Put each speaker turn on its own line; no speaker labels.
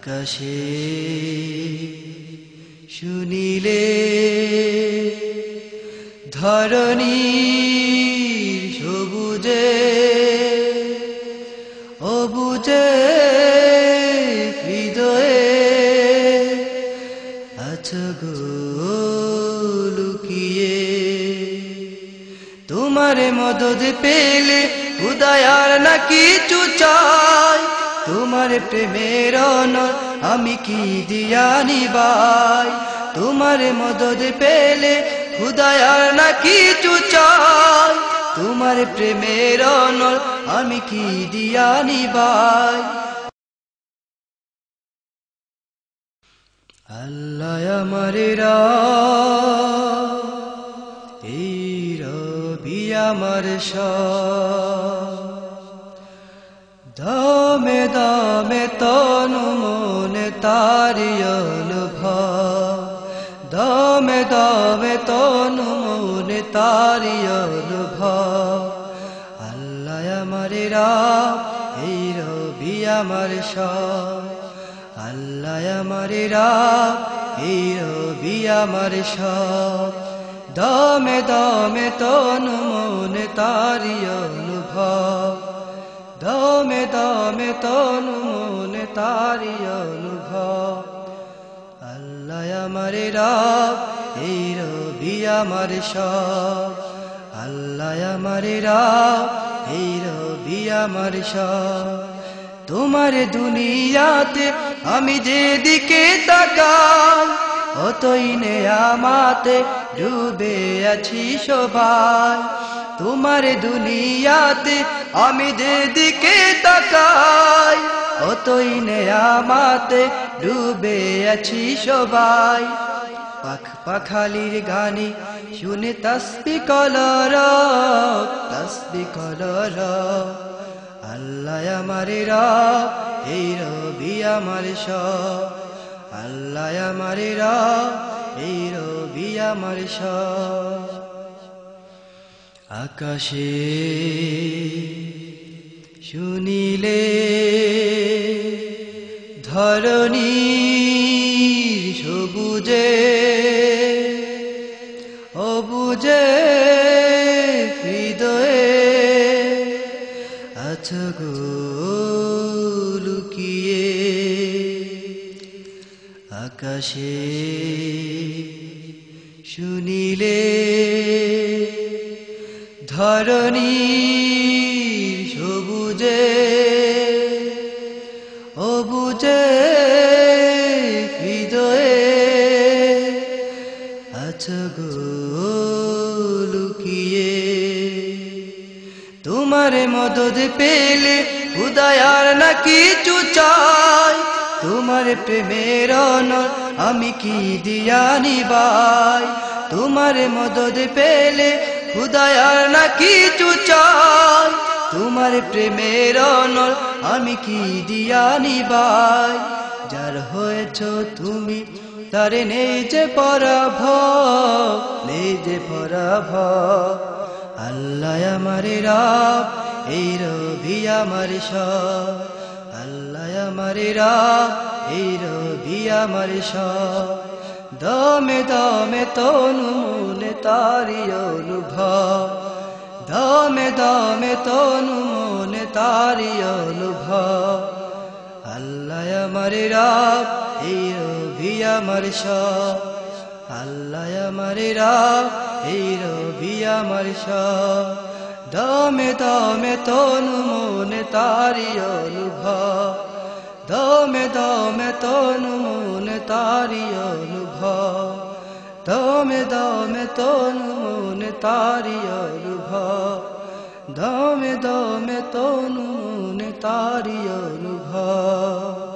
আকাশে শুনিলে ধরণীর সবুজে অবুজে হৃদয়ে আছো গো লুকিয়ে। তোমারে মদদ পেলে উদয়ার না কিছু চাই, তোমার প্রেমের অনল আমি কি দিয়া নিবাই। তোমার মদদ পেলে খুদায়ার না কিছু চাই, তোমার প্রেমের অনল আমি কি দিয়া নিবাই। আল্লাহ আমার এই রবি আমার দমে দমে তনু মনে তারি অনুভব, দমে দমে তনু মনে তারি অনুভব। আল্লাহ আমার এই রবি আমার আল্লাহ আমার এই রবি আমার দমে দমে তনু মনে তারি অনুভব, দমে দমে তনু মনে তারি অনুভব। আল্লাহ আমার এই রবি আমার আল্লাহ আমার এই রবি আমার তোমার দুনিয়াতে আমি যেদিকে তাকাই, অতই নেয়ামাতে ডুবে আছি সবাই। তোমার দুনিয়াতে আমি যেদিকে তাকাই, অতই নেয়ামাতে ডুবে আছি সবাই। পাখ পাখালির গানে শুনে তসবি কলর, তসবি কলর। আল্লাহ আমার এই রবি আমার আল্লাহ আমার এই রবি আমার আকাশে শুনিলে ধরণীর সবুজে অবুজে হৃদয়ে আছো গো লুকিয়ে। আকাশে শুনিলে ধরণীর সবুজে অবুজে হৃদয়ে আছো গো লুকিয়ে। তোমার মদদ পেলে উদয়ার না কিছু চাই, তোমার প্রেমের অনল আমি কি দিয়া নিবাই। তোমার মদদ পেলে উদয়ার না কিছু চাই, তোমার প্রেমের অনল আমি কি দিয়া নিবাই। যার হয়েছ তুমি তার নেই যে পরাভব, নেই যে পরাভব। আল্লাহ আমার এই রবি আমার আল্লাহ আমার এই রবি আমার দমে দমে তনু মনে তারি অনুভব, দমে দমে তনু মনে তারি অনুভব। আল্লাহ আমার এই রবি আমার আল্লাহ আমার এই রবি আমার দমে দমে তনু মনে তারি অনুভব, দমে দমে তনু মনে তারি অনুভব, দমে দমে তনু মনে তারি অনুভব, দমে দমে তনু মনে তারি অনুভব।